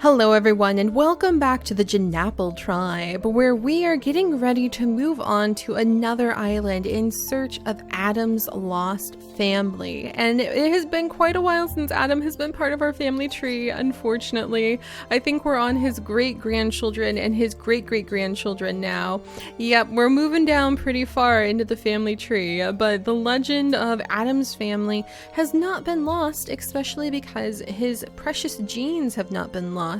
Hello everyone, and welcome back to the Janapple tribe, where we are getting ready to move on to another island in search of Adam's lost family. And it has been quite a while since Adam has been part of our family tree, unfortunately. I think we're on his great-grandchildren and his great-great-grandchildren now. Yep, we're moving down pretty far into the family tree, but the legend of Adam's family has not been lost, especially because his precious genes have not been lost.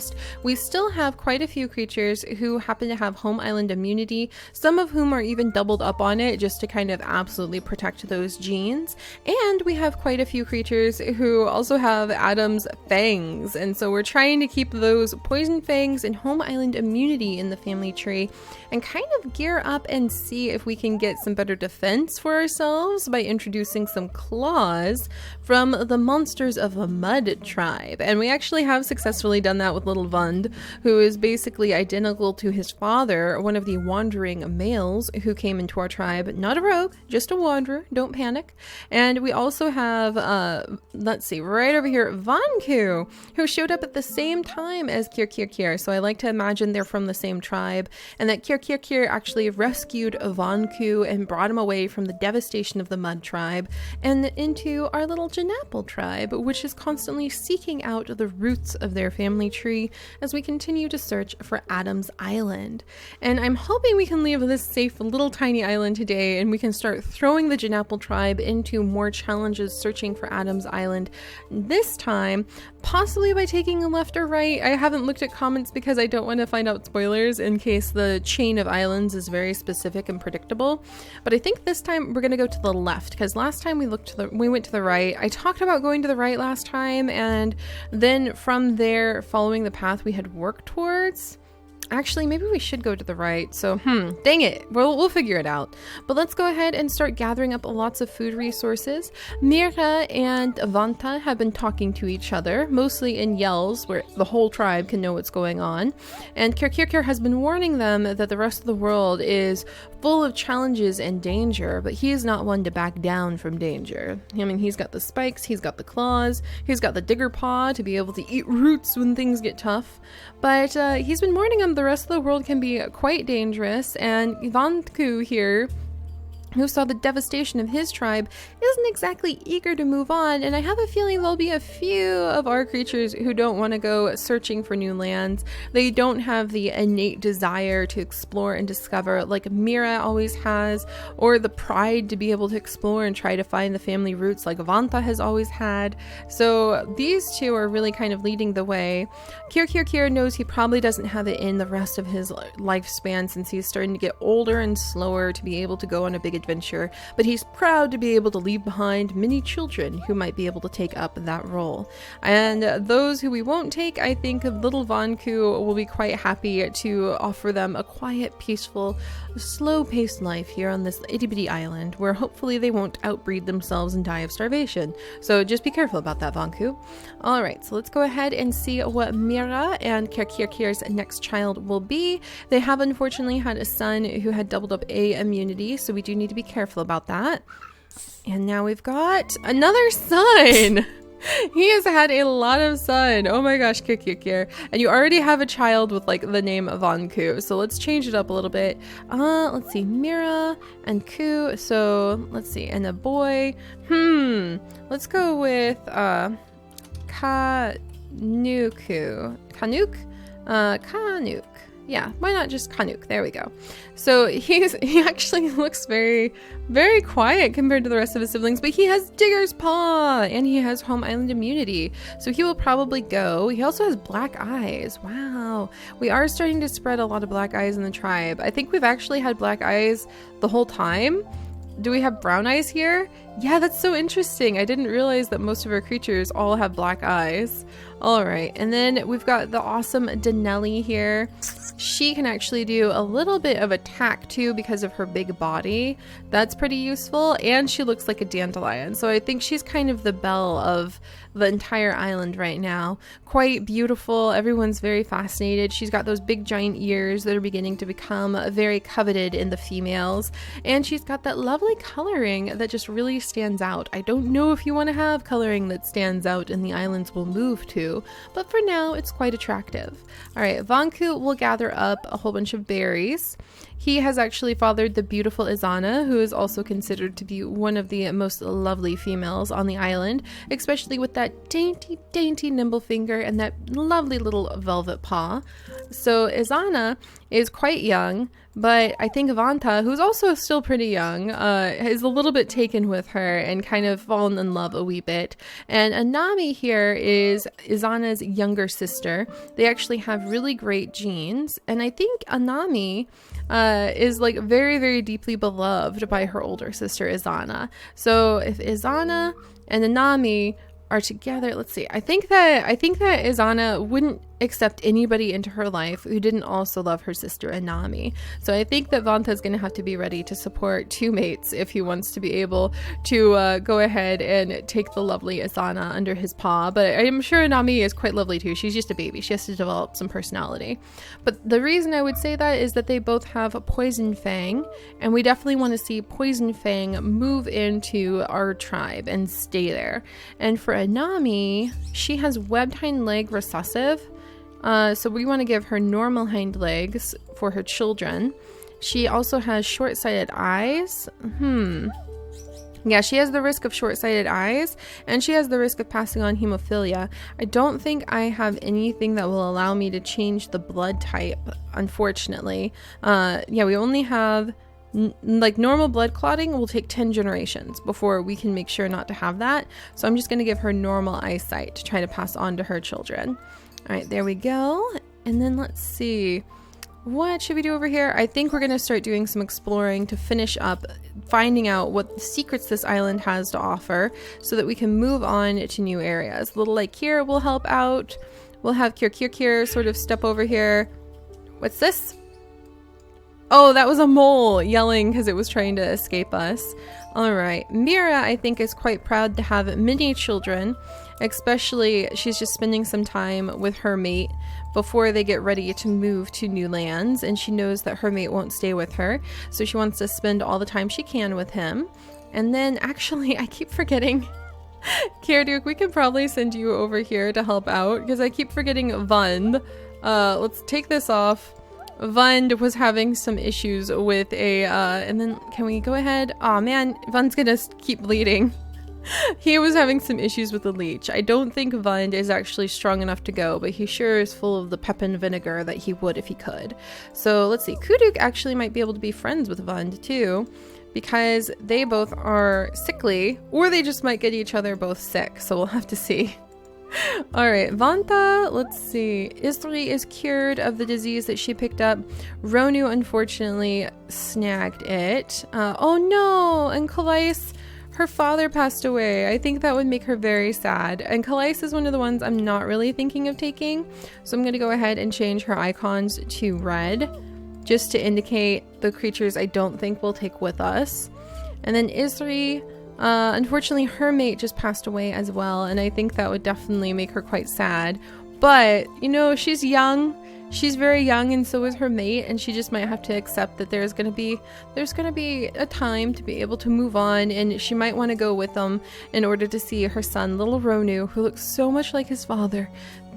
We still have quite a few creatures who happen to have home island immunity, some of whom are even doubled up on it just to kind of absolutely protect those genes. And we have quite a few creatures who also have Adam's fangs, and so we're trying to keep those poison fangs and home island immunity in the family tree and kind of gear up and see if we can get some better defense for ourselves by introducing some claws from the monsters of a mud tribe. And we actually have successfully done that with little Vund, who is basically identical to his father, one of the wandering males who came into our tribe. Not a rogue, just a wanderer, don't panic. And we also have, let's see, right over here, Vanku, who showed up at the same time as Kirkirkir. So I like to imagine they're from the same tribe, and that Kirkirkir actually rescued Vanku and brought him away from the devastation of the mud tribe and into our little Janapple tribe, which is constantly seeking out the roots of their family tree as we continue to search for Adam's Island. And I'm hoping we can leave this safe little tiny island today and we can start throwing the Janapple tribe into more challenges searching for Adam's Island this time, possibly by taking a left or right. I haven't looked at comments because I don't want to find out spoilers in case the chain of islands is very specific and predictable. But I think this time we're going to go to the left, because last time we went to the right. I talked about going to the right last time, and then from there following the path we had worked towards. Actually, maybe we should go to the right. So, dang it. We'll figure it out. But let's go ahead and start gathering up lots of food resources. Mira and Vanta have been talking to each other, mostly in yells where the whole tribe can know what's going on. And Kirkirkir has been warning them that the rest of the world is full of challenges and danger, but he is not one to back down from danger. I mean, he's got the spikes, he's got the claws, he's got the digger paw to be able to eat roots when things get tough. But he's been warning them the rest of the world can be quite dangerous, and Vanku here, who saw the devastation of his tribe, isn't exactly eager to move on, and I have a feeling there'll be a few of our creatures who don't want to go searching for new lands. They don't have the innate desire to explore and discover like Mira always has, or the pride to be able to explore and try to find the family roots like Vanta has always had. So these two are really kind of leading the way. Kirkirkir knows he probably doesn't have it in the rest of his lifespan since he's starting to get older and slower to be able to go on a big adventure, but he's proud to be able to leave behind many children who might be able to take up that role. And those who we won't take, I think little Vanku will be quite happy to offer them a quiet, peaceful, slow-paced life here on this itty-bitty island, where hopefully they won't outbreed themselves and die of starvation. So just be careful about that, Vanku. Alright, so let's go ahead and see what Mira and Kirkirkir's next child will be. They have unfortunately had a son who had doubled up A immunity, so we do need to be careful about that. And now we've got another son. He has had a lot of sun. Oh my gosh, Kirkirkir. And you already have a child with like the name Vanku. So let's change it up a little bit. Let's see, Mira and Ku. So let's see, and a boy. Let's go with Kanuku. Kanuk. Yeah, why not just Kanuk? There we go. So he actually looks very, very quiet compared to the rest of his siblings, but he has Digger's Paw and he has home island immunity. So he will probably go. He also has black eyes. Wow. We are starting to spread a lot of black eyes in the tribe. I think we've actually had black eyes the whole time. Do we have brown eyes here? Yeah, that's so interesting. I didn't realize that most of our creatures all have black eyes. All right, and then we've got the awesome Denelli here. She can actually do a little bit of attack too because of her big body. That's pretty useful, and she looks like a dandelion. So I think she's kind of the belle of the entire island right now. Quite beautiful. Everyone's very fascinated. She's got those big giant ears that are beginning to become very coveted in the females, and she's got that lovely coloring that just really stands out. I don't know if you want to have coloring that stands out in the islands we'll move to, but for now it's quite attractive. All right, Vanku will gather up a whole bunch of berries. He has actually fathered the beautiful Izana, who is also considered to be one of the most lovely females on the island, especially with that dainty, dainty nimble finger and that lovely little velvet paw. So Izana is quite young, but I think Vanta, who's also still pretty young, is a little bit taken with her and kind of fallen in love a wee bit. And Anami here is Izana's younger sister. They actually have really great genes, and I think Anami is like very, very deeply beloved by her older sister Izana. So if Izana and Anami are together, let's see. I think that Izana wouldn't accept anybody into her life who didn't also love her sister Anami. So I think that Vanta is going to have to be ready to support two mates if he wants to be able to go ahead and take the lovely Izana under his paw. But I'm sure Anami is quite lovely too. She's just a baby. She has to develop some personality. But the reason I would say that is that they both have a poison fang, and we definitely want to see poison fang move into our tribe and stay there. And for Anami, she has webbed hind leg recessive. So we want to give her normal hind legs for her children. She also has short-sighted eyes. Yeah, she has the risk of short-sighted eyes, and she has the risk of passing on hemophilia. I don't think I have anything that will allow me to change the blood type, unfortunately. Yeah, we only have... like normal blood clotting will take 10 generations before we can make sure not to have that. So I'm just going to give her normal eyesight to try to pass on to her children. All right, there we go. And then let's see. What should we do over here? I think we're going to start doing some exploring to finish up finding out what secrets this island has to offer so that we can move on to new areas. Little like here will help out. We'll have Kir sort of step over here. What's this? Oh, that was a mole yelling because it was trying to escape us. All right. Mira, I think, is quite proud to have many children, especially she's just spending some time with her mate before they get ready to move to new lands, and she knows that her mate won't stay with her, so she wants to spend all the time she can with him. And then, actually, I keep forgetting... Kirduk, we can probably send you over here to help out, because I keep forgetting Vund. Let's take this off. Vund was having some issues with a, and then can we go ahead? Oh man, Vund's gonna keep bleeding. He was having some issues with the leech. I don't think Vund is actually strong enough to go, but he sure is full of the pep and vinegar that he would if he could. So let's see, Kuduk actually might be able to be friends with Vund too, because they both are sickly, or they just might get each other both sick, so we'll have to see. Alright, Vanta, let's see. Isri is cured of the disease that she picked up. Ronu, unfortunately, snagged it. Oh no! And Calais, her father passed away. I think that would make her very sad. And Calais is one of the ones I'm not really thinking of taking. So I'm going to go ahead and change her icons to red, just to indicate the creatures I don't think we'll take with us. And then Isri... unfortunately, her mate just passed away as well, and I think that would definitely make her quite sad. But, you know, she's young. She's very young, and so is her mate, and she just might have to accept that there's gonna be a time to be able to move on, and she might want to go with them in order to see her son, little Ronu, who looks so much like his father,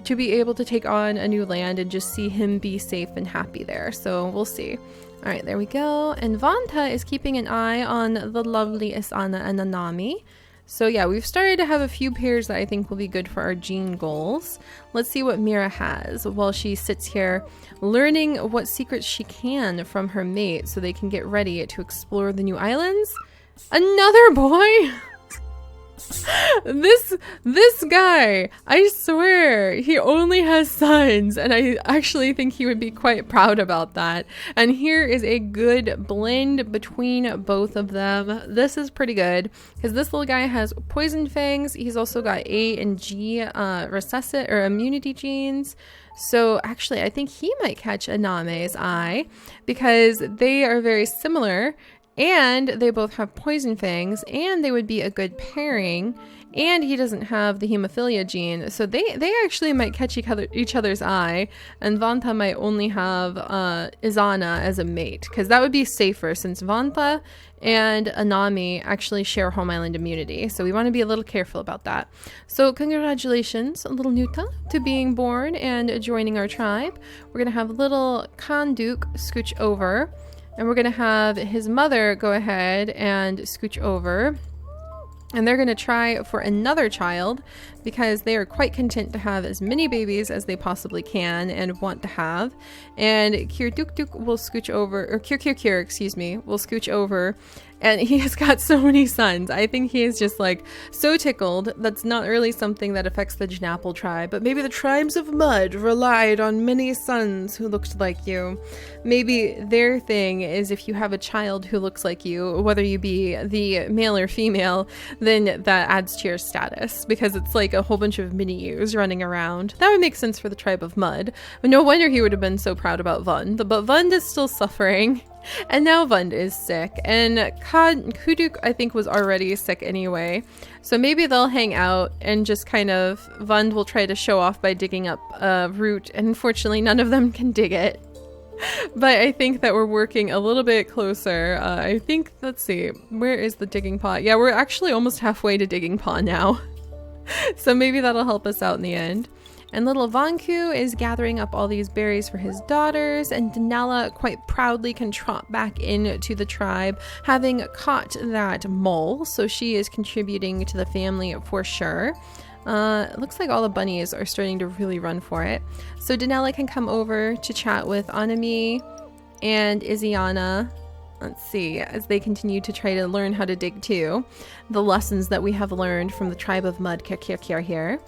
to be able to take on a new land and just see him be safe and happy there. So we'll see. All right, there we go. And Vanta is keeping an eye on the lovely Isana and Nanami. So yeah, we've started to have a few pairs that I think will be good for our gene goals. Let's see what Mira has while she sits here learning what secrets she can from her mate so they can get ready to explore the new islands. Another boy? This guy, I swear, he only has sons, and I actually think he would be quite proud about that. And here is a good blend between both of them. This is pretty good because this little guy has poison fangs. He's also got A and G recessive or immunity genes. So actually, I think he might catch Aname's eye because they are very similar and they both have poison fangs, and they would be a good pairing, and he doesn't have the hemophilia gene, so they actually might catch each other's eye, and Vanta might only have Izana as a mate, because that would be safer, since Vanta and Anami actually share home island immunity, so we want to be a little careful about that. So congratulations, little Nuta, to being born and joining our tribe. We're going to have little Kanduk scooch over, and we're going to have his mother go ahead and scooch over. And they're going to try for another child because they are quite content to have as many babies as they possibly can and want to have. And Kirdukduk will scooch over, or Kirkirkir, excuse me, will scooch over. And he has got so many sons. I think he is just like so tickled. That's not really something that affects the Jnapple tribe, but maybe the tribes of mud relied on many sons who looked like you. Maybe their thing is if you have a child who looks like you, whether you be the male or female, then that adds to your status because it's like a whole bunch of mini yous running around. That would make sense for the tribe of mud. No wonder he would have been so proud about Vund, but Vund is still suffering. And now Vund is sick, and Kuduk I think was already sick anyway, so maybe they'll hang out and just kind of, Vund will try to show off by digging up a root, and unfortunately none of them can dig it. But I think that we're working a little bit closer. I think, let's see, where is the digging pot? Yeah, we're actually almost halfway to digging pot now. So maybe that'll help us out in the end. And little Vanku is gathering up all these berries for his daughters, and Denella quite proudly can trot back into the tribe, having caught that mole, so she is contributing to the family for sure. It looks like all the bunnies are starting to really run for it. So Denella can come over to chat with Anami and Iziana. Let's see, as they continue to try to learn how to dig too. The lessons that we have learned from the tribe of mud Kirkirkir here.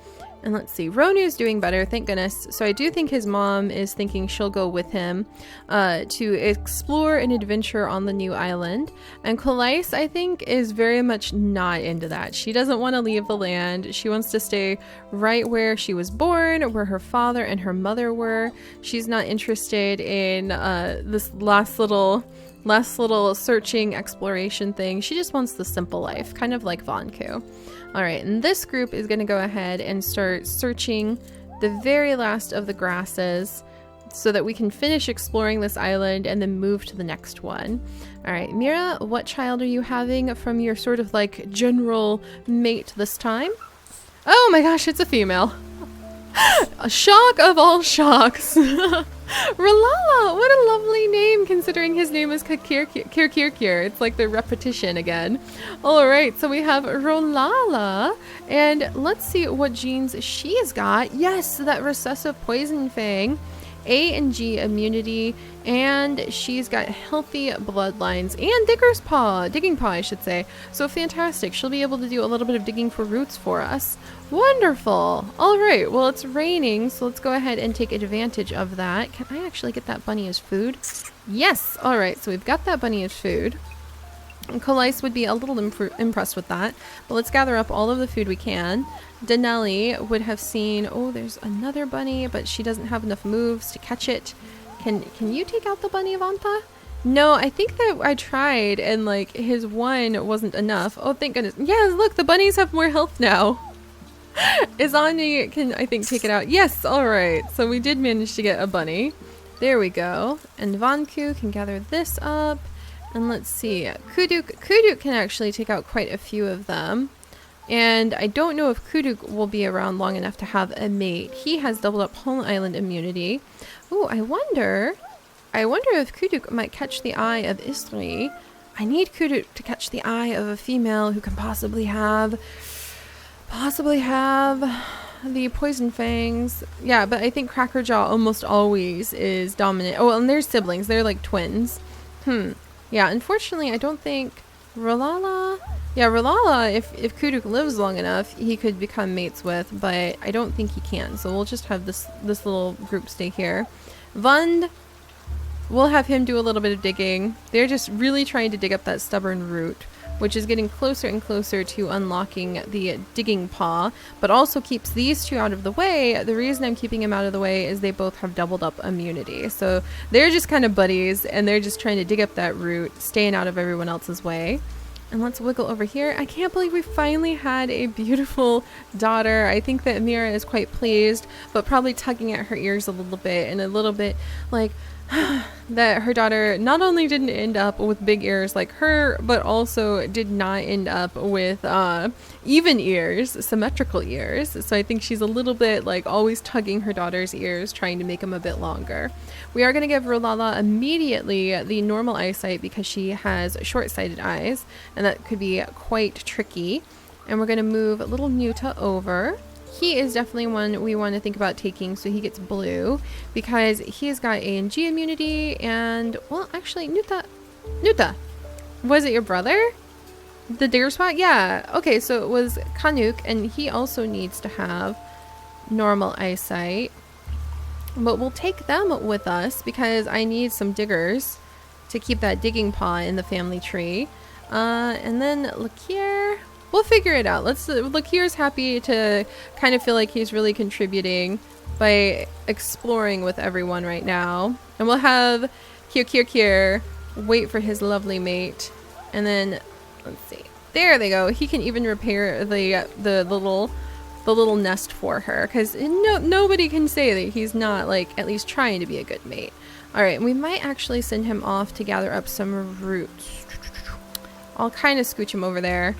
And let's see, Ronu's doing better, thank goodness. So I do think his mom is thinking she'll go with him to explore an adventure on the new island. And Kalais, I think, is very much not into that. She doesn't want to leave the land. She wants to stay right where she was born, where her father and her mother were. She's not interested in this last little searching exploration thing. She just wants the simple life, kind of like Vanku. All right, and this group is going to go ahead and start searching the very last of the grasses so that we can finish exploring this island and then move to the next one. All right, Mira, what child are you having from your sort of like general mate this time? Oh my gosh, it's a female. A shock of all shocks. Ralala, what a lovely name considering his name is Kirkirkir. It's like the repetition again. Alright, so we have Rolala, and let's see what genes she's got. Yes, that recessive poison fang, A and G immunity, and she's got healthy bloodlines and digging paw I should say. So fantastic, she'll be able to do a little bit of digging for roots for us. Wonderful. All right, well, it's raining, so let's go ahead and take advantage of that. Can I actually get that bunny as food? Yes. All right, so we've got that bunny as food. And Kalais would be a little impressed with that, but let's gather up all of the food we can. Denali would have seen, oh, there's another bunny, but she doesn't have enough moves to catch it. Can you take out the bunny, Vanta? No, I think that I tried, and like his one wasn't enough. Oh, thank goodness. Yes, look, the bunnies have more health now. Izani can, I think, take it out. Yes, alright. So we did manage to get a bunny. There we go. And Vanku can gather this up. And let's see. Kuduk can actually take out quite a few of them. And I don't know if Kuduk will be around long enough to have a mate. He has doubled up home island immunity. Ooh, I wonder if Kuduk might catch the eye of Isri. I need Kuduk to catch the eye of a female who can possibly have the poison fangs. Yeah, but I think Crackerjaw almost always is dominant. Oh, and they're siblings. They're like twins. Yeah, unfortunately, I don't think Rolala... Yeah, Rolala, if Kuduk lives long enough, he could become mates with, but I don't think he can. So we'll just have this little group stay here. Vund, we'll have him do a little bit of digging. They're just really trying to dig up that stubborn root. which is getting closer and closer to unlocking the digging paw, but also keeps these two out of the way. The reason I'm keeping them out of the way is they both have doubled up immunity. So they're just kind of buddies, and they're just trying to dig up that root, staying out of everyone else's way. And let's wiggle over here. I can't believe we finally had a beautiful daughter. I think that Mira is quite pleased, but probably tugging at her ears a little bit and a little bit like that her daughter not only didn't end up with big ears like her, but also did not end up with even ears, symmetrical ears. So I think she's a little bit like always tugging her daughter's ears, trying to make them a bit longer. We are going to give Rolala immediately the normal eyesight because she has short-sighted eyes, and that could be quite tricky. And we're going to move little Nuta over. He is definitely one we want to think about taking, so he gets blue because he's got A and G immunity. And well, actually, Nuta, was it your brother? The digger spot? Yeah. Okay, so it was Kanuk, and he also needs to have normal eyesight. But we'll take them with us because I need some diggers to keep that digging paw in the family tree. And then Lakir, we'll figure it out. Lakir's happy to kind of feel like he's really contributing by exploring with everyone right now. And we'll have Kier wait for his lovely mate. And then, let's see. There they go. He can even repair the little nest for her, because nobody can say that he's not like at least trying to be a good mate. All right, we might actually send him off to gather up some roots. I'll kind of scooch him over there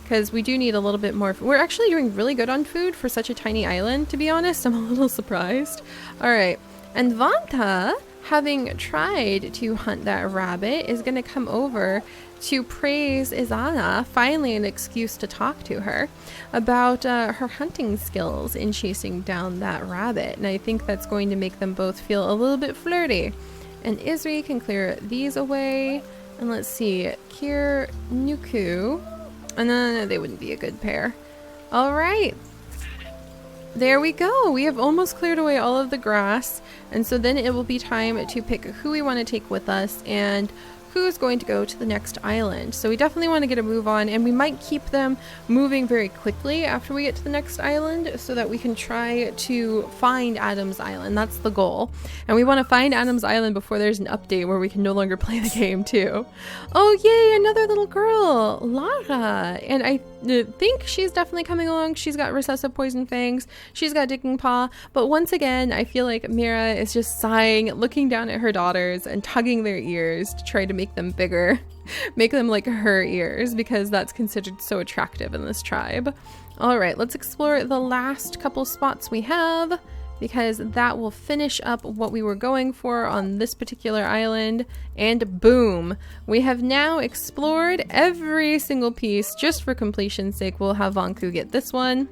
because we do need a little bit more. We're actually doing really good on food for such a tiny island, to be honest. I'm a little surprised. All right, and Vanta, having tried to hunt that rabbit, is going to come over to praise Izana, finally an excuse to talk to her about her hunting skills in chasing down that rabbit. And I think that's going to make them both feel a little bit flirty. And Isri can clear these away. And let's see, Kir Nuku. And then they wouldn't be a good pair. All right. There we go. We have almost cleared away all of the grass. And so then it will be time to pick who we want to take with us and who's going to go to the next island. So we definitely want to get a move on, and we might keep them moving very quickly after we get to the next island so that we can try to find Adam's Island. That's the goal. And we want to find Adam's Island before there's an update where we can no longer play the game too. Oh yay, another little girl, Lara. And I think she's definitely coming along. She's got recessive poison fangs. She's got digging paw. But once again, I feel like Mira is just sighing, looking down at her daughters and tugging their ears to try to make them bigger, make them like her ears, because that's considered so attractive in this tribe. All right, let's explore the last couple spots we have, because that will finish up what we were going for on this particular island. And boom, we have now explored every single piece. Just for completion's sake, we'll have Vanku get this one.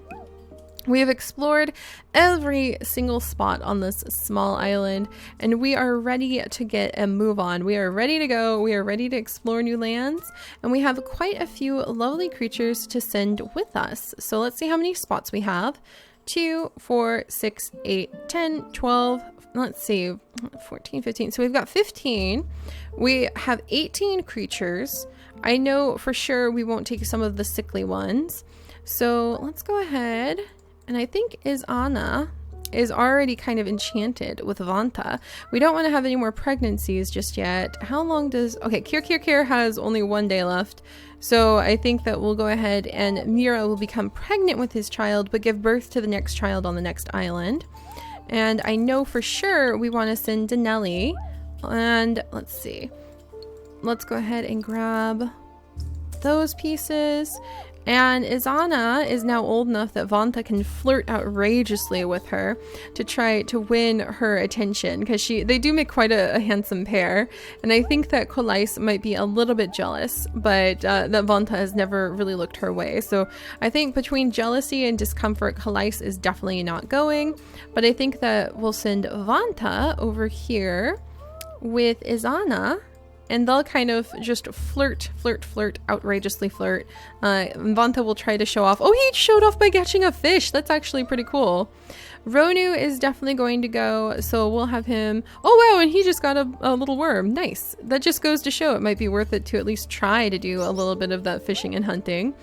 We have explored every single spot on this small island, and we are ready to get a move on. We are ready to go. We are ready to explore new lands, and we have quite a few lovely creatures to send with us. So let's see how many spots we have. 2, 4, 6, 8, 10, 12, let's see, 14, 15. So we've got 15. We have 18 creatures. I know for sure we won't take some of the sickly ones. So let's go ahead. And I think Izana is already kind of enchanted with Vanta. We don't want to have any more pregnancies just yet. How long does... Okay, Kir has only 1 day left. So I think that we'll go ahead and Mira will become pregnant with his child, but give birth to the next child on the next island. And I know for sure we want to send Denelli. And let's see. Let's go ahead and grab those pieces. And Izana is now old enough that Vanta can flirt outrageously with her to try to win her attention, because they do make quite a handsome pair. And I think that Kolais might be a little bit jealous, but that Vanta has never really looked her way. So I think between jealousy and discomfort, Kolais is definitely not going. But I think that we'll send Vanta over here with Izana. and they'll kind of just flirt, outrageously flirt. Vanta will try to show off. Oh, he showed off by catching a fish. That's actually pretty cool. Ronu is definitely going to go, so we'll have him. Oh wow, and he just got a little worm. Nice. That just goes to show it might be worth it to at least try to do a little bit of that fishing and hunting.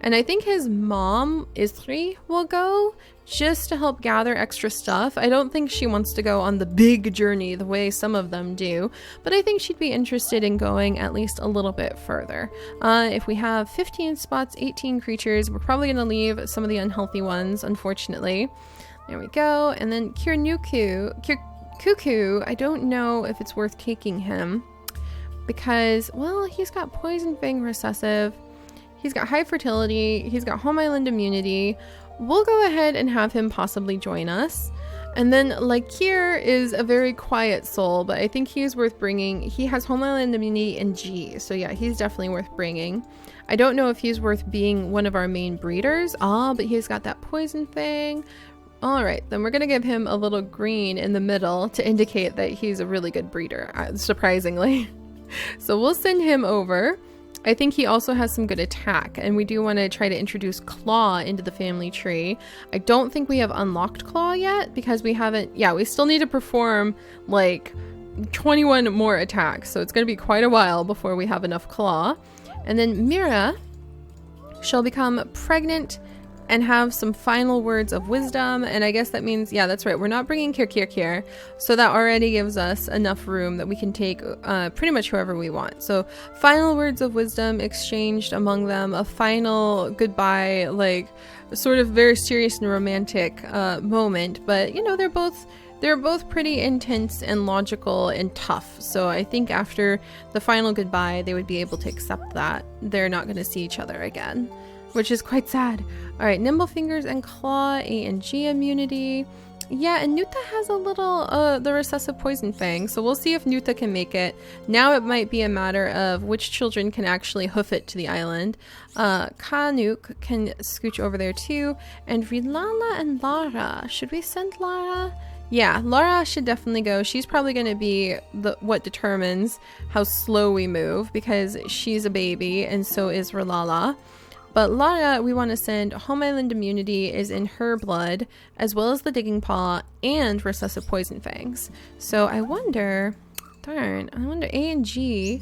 And I think his mom, Isri, will go just to help gather extra stuff. I don't think she wants to go on the big journey the way some of them do, but I think she'd be interested in going at least a little bit further. If we have 15 spots, 18 creatures, we're probably going to leave some of the unhealthy ones, unfortunately. There we go. And then Cuckoo, I don't know if it's worth taking him because, well, he's got Poison Fang recessive, he's got high fertility, he's got home island immunity. We'll go ahead and have him possibly join us. And then Lakir is a very quiet soul, but I think he's worth bringing. He has home island immunity and G, so yeah, he's definitely worth bringing. I don't know if he's worth being one of our main breeders. But he's got that Poison Fang. Alright, then we're going to give him a little green in the middle to indicate that he's a really good breeder, surprisingly. So we'll send him over. I think he also has some good attack, and we do want to try to introduce Claw into the family tree. I don't think we have unlocked Claw yet because we haven't, we still need to perform like 21 more attacks, so it's going to be quite a while before we have enough Claw. And then Mira shall become pregnant and have some final words of wisdom, and I guess that means, that's right, we're not bringing Kirkir, so that already gives us enough room that we can take pretty much whoever we want. So final words of wisdom exchanged among them, a final goodbye, like sort of very serious and romantic moment, but they're both pretty intense and logical and tough, so I think after the final goodbye they would be able to accept that they're not going to see each other again, which is quite sad. All right, Nimble Fingers and Claw, A and G immunity. Yeah, and Nuta has a little, the recessive Poison Fang, so we'll see if Nuta can make it. Now it might be a matter of which children can actually hoof it to the island. Kanuk can scooch over there too. And Rilala and Lara. Should we send Lara? Yeah, Lara should definitely go. She's probably going to be what determines how slow we move because she's a baby and so is Rilala. But Lara, we want to send home island immunity is in her blood, as well as the digging paw and recessive Poison Fangs. So I wonder A and G,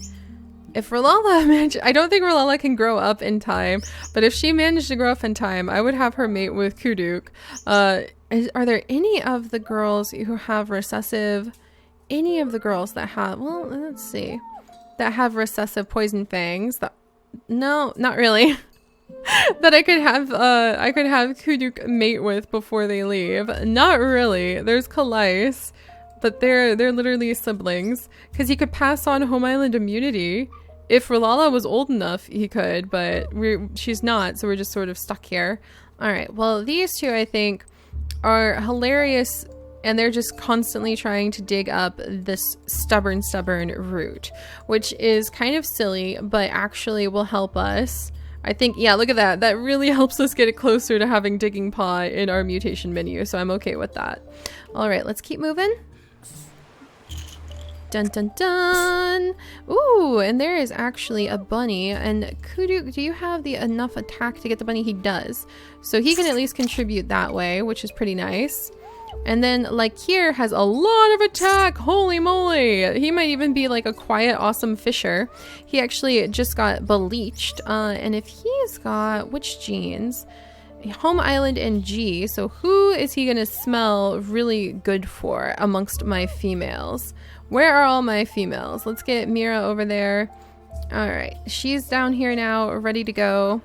if Rilala I don't think Rilala can grow up in time, but if she managed to grow up in time, I would have her mate with Kuduk. Are there any of the girls who have recessive, any of the girls that have, well, let's see, that have recessive Poison Fangs? No, not really. That I could have Kuduk mate with before they leave. Not really. There's Kalais, but they're literally siblings because he could pass on home island immunity. If Rilala was old enough, he could, but she's not, so we're just sort of stuck here. All right. Well, these two I think are hilarious, and they're just constantly trying to dig up this stubborn root, which is kind of silly, but actually will help us. I think, look at that. That really helps us get it closer to having Digging Paw in our mutation menu, so I'm okay with that. All right, let's keep moving. Dun dun dun! Ooh, and there is actually a bunny. And Kudu, do you have enough attack to get the bunny? He does. So he can at least contribute that way, which is pretty nice. And then Lakir has a lot of attack. Holy moly. He might even be like a quiet, awesome fisher. He actually just got bleached. And if he's got, which genes? Home island and G. So who is he going to smell really good for amongst my females? Where are all my females? Let's get Mira over there. All right. She's down here now, ready to go.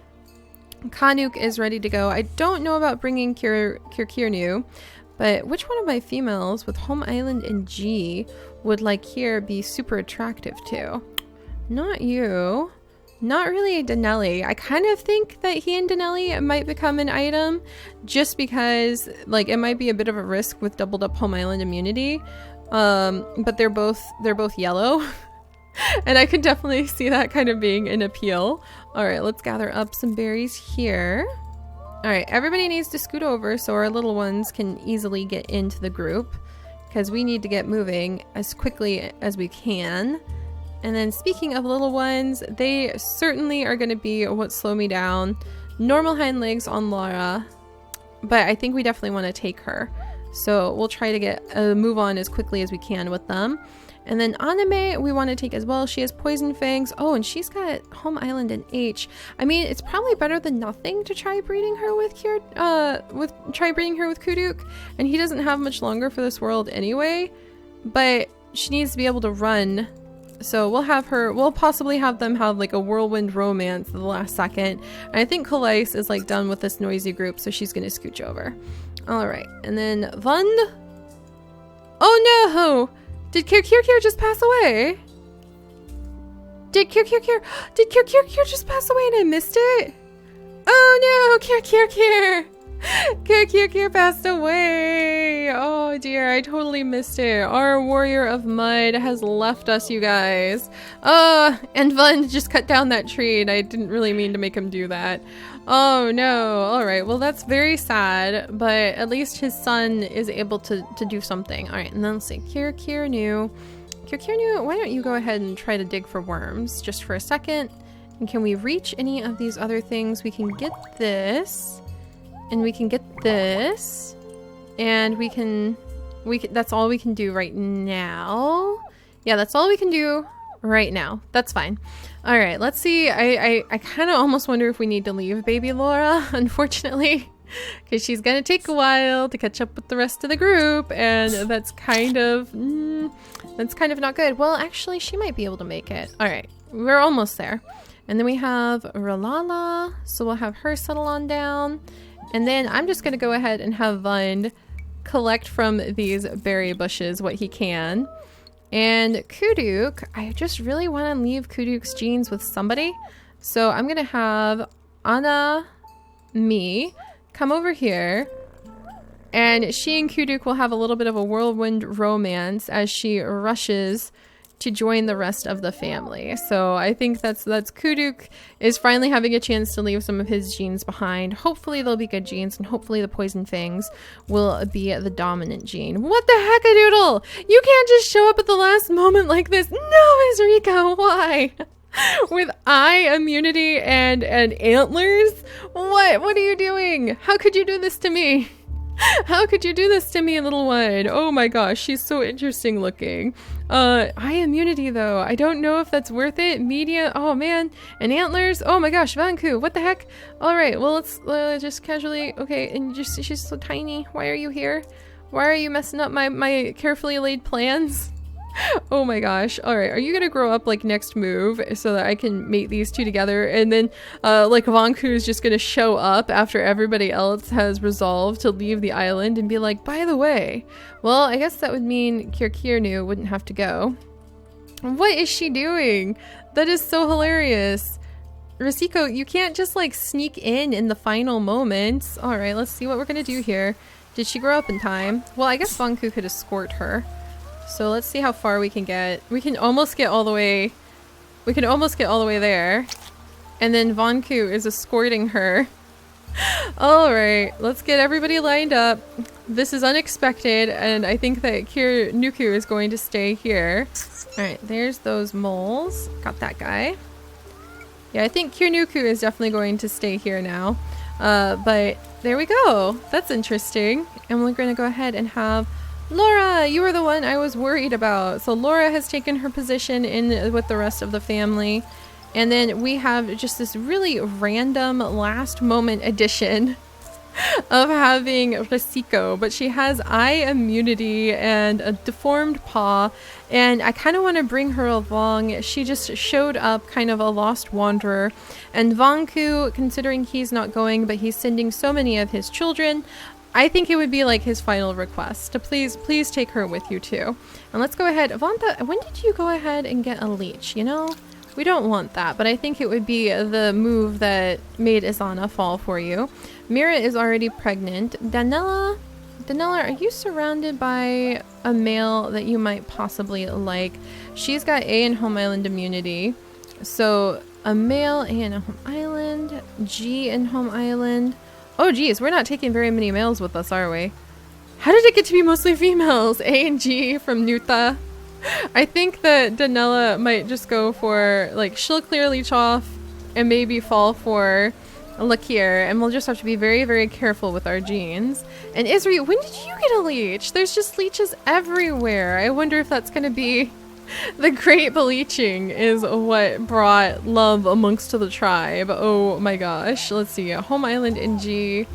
Kanuk is ready to go. I don't know about bringing Kirkirnu. But which one of my females with home island and G would Lakir be super attractive to? Not you. Not really Denali. I kind of think that he and Denali might become an item just because it might be a bit of a risk with doubled up home island immunity. But they're both yellow. And I could definitely see that kind of being an appeal. All right, let's gather up some berries here. All right, everybody needs to scoot over so our little ones can easily get into the group because we need to get moving as quickly as we can. And then speaking of little ones, they certainly are going to be what slow me down. Normal hind legs on Laura, but I think we definitely want to take her. So we'll try to get a move on as quickly as we can with them. And then Anime, we want to take as well. She has poison fangs. Oh, and she's got Home Island and H. I mean, it's probably better than nothing to try breeding her with Kuduk. And he doesn't have much longer for this world anyway. But she needs to be able to run. So we'll possibly have them have like a whirlwind romance at the last second. And I think Calais is like done with this noisy group, so she's gonna scooch over. Alright, and then Vund. Oh no! Did Kir just pass away? Did Kir just pass away and I missed it? Oh no, Kir passed away. Oh dear, I totally missed it. Our warrior of mud has left us, you guys. And Vund just cut down that tree and I didn't really mean to make him do that. Oh no. Alright, well that's very sad, but at least his son is able to do something. Alright, and then let's see. Kirkirnu, why don't you go ahead and try to dig for worms just for a second? And can we reach any of these other things? We can get this. And we can get this. And we can that's all we can do right now. Yeah, that's all we can do right now. That's fine. All right, let's see. I kind of almost wonder if we need to leave baby Laura, unfortunately, because she's gonna take a while to catch up with the rest of the group, and that's kind of not good. Well, actually, she might be able to make it. All right, we're almost there. And then we have Ralala, so we'll have her settle on down. And then I'm just gonna go ahead and have Vund collect from these berry bushes what he can. And Kuduk, I just really want to leave Kuduk's genes with somebody. So I'm going to have me come over here. And she and Kuduk will have a little bit of a whirlwind romance as she rushes to join the rest of the family. So I think that's Kuduk is finally having a chance to leave some of his genes behind. Hopefully they'll be good genes, and hopefully the poison fangs will be the dominant gene. What the heck-a-doodle? You can't just show up at the last moment like this. No, Izrika, why? With eye immunity and antlers? What are you doing? How could you do this to me? How could you do this to me, little one? Oh my gosh, she's so interesting looking. Eye immunity though. I don't know if that's worth it. Media, oh man. And antlers, oh my gosh, Vanku, what the heck? Alright, well let's just casually, okay, and just, she's so tiny. Why are you here? Why are you messing up my carefully laid plans? Oh my gosh. Alright, are you gonna grow up like next move so that I can mate these two together, and then like Vanku is just gonna show up after everybody else has resolved to leave the island and be like, by the way, well, I guess that would mean Kirkirnu wouldn't have to go. What is she doing? That is so hilarious. Risiko, you can't just like sneak in the final moments. Alright, let's see what we're gonna do here. Did she grow up in time? Well, I guess Vanku could escort her. So let's see how far we can get. We can almost get all the way. We can almost get all the way there. And then Vanku is escorting her. Alright, let's get everybody lined up. This is unexpected, and I think that Nuku is going to stay here. Alright, there's those moles. Got that guy. Yeah, I think Nuku is definitely going to stay here now. But there we go. That's interesting. And we're going to go ahead and have Laura, you were the one I was worried about. So Laura has taken her position in with the rest of the family. And then we have just this really random last moment addition of having Risiko, but she has eye immunity and a deformed paw, and I kind of want to bring her along. She just showed up kind of a lost wanderer, and Vanku, considering he's not going but he's sending so many of his children, I think it would be like his final request to please take her with you too. And let's go ahead. Vanta, when did you go ahead and get a leech? You know, we don't want that, but I think it would be the move that made Isana fall for you. Mira is already pregnant. Danella, are you surrounded by a male that you might possibly like? She's got A and Home Island immunity. So a male A and Home Island, G and Home Island. Oh geez, we're not taking very many males with us, are we? How did it get to be mostly females? A and G from Nuta. I think that Danella might just go for, like, she'll clear leech off and maybe fall for Lakir, and we'll just have to be very, very careful with our genes. And Isri, when did you get a leech? There's just leeches everywhere. I wonder if that's going to be the great bleaching is what brought love amongst the tribe. Oh my gosh. Let's see. Home Island NG.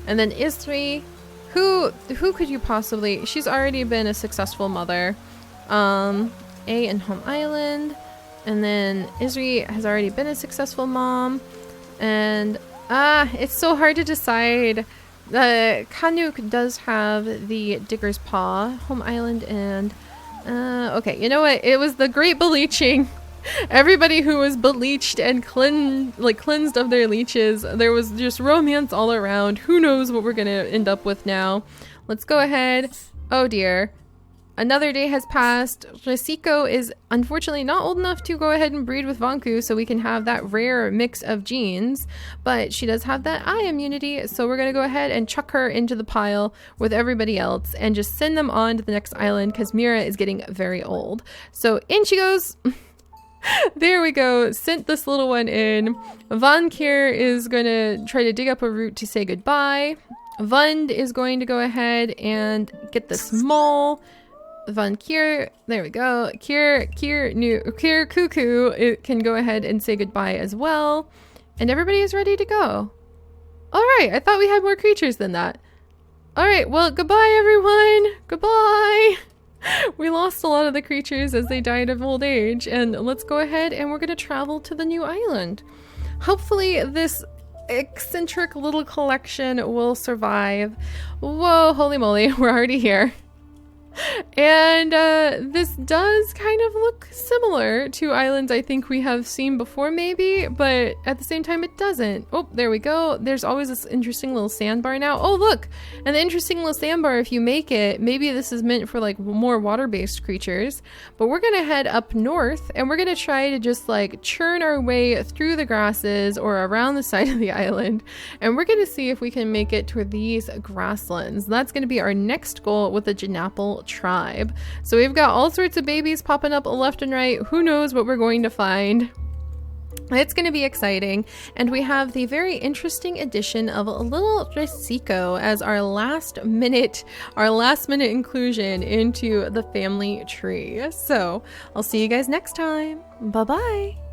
And then Isri. Who could you possibly... She's already been a successful mother. A in Home Island. And then Isri has already been a successful mom. And it's so hard to decide. Kanuk does have the Digger's Paw, Home Island, and okay, you know what? It was the great bleaching. Everybody who was bleached and cleansed of their leeches. There was just romance all around. Who knows what we're gonna end up with now? Let's go ahead. Oh dear. Another day has passed. Risiko is unfortunately not old enough to go ahead and breed with Vanku, so we can have that rare mix of genes, but she does have that eye immunity, so we're going to go ahead and chuck her into the pile with everybody else and just send them on to the next island because Mira is getting very old. So in she goes. There we go. Sent this little one in. Vankir is going to try to dig up a root to say goodbye. Vund is going to go ahead and get this mole. Van Kier, there we go. Kier Cuckoo, it can go ahead and say goodbye as well. And everybody is ready to go. Alright, I thought we had more creatures than that. Alright, well, goodbye everyone. Goodbye. We lost a lot of the creatures as they died of old age. And let's go ahead and we're going to travel to the new island. Hopefully this eccentric little collection will survive. Whoa, holy moly, we're already here. And this does kind of look similar to islands I think we have seen before maybe, but at the same time it doesn't. Oh, there we go. There's always this interesting little sandbar now. Oh, look! And the interesting little sandbar, if you make it, maybe this is meant for like more water-based creatures, but we're gonna head up north and we're gonna try to just like churn our way through the grasses or around the side of the island, and we're gonna see if we can make it to these grasslands. That's gonna be our next goal with the Janapple tribe. So we've got all sorts of babies popping up left and right. Who knows what we're going to find? It's going to be exciting. And we have the very interesting addition of a little Risiko as our last minute inclusion into the family tree. So I'll see you guys next time. Bye bye.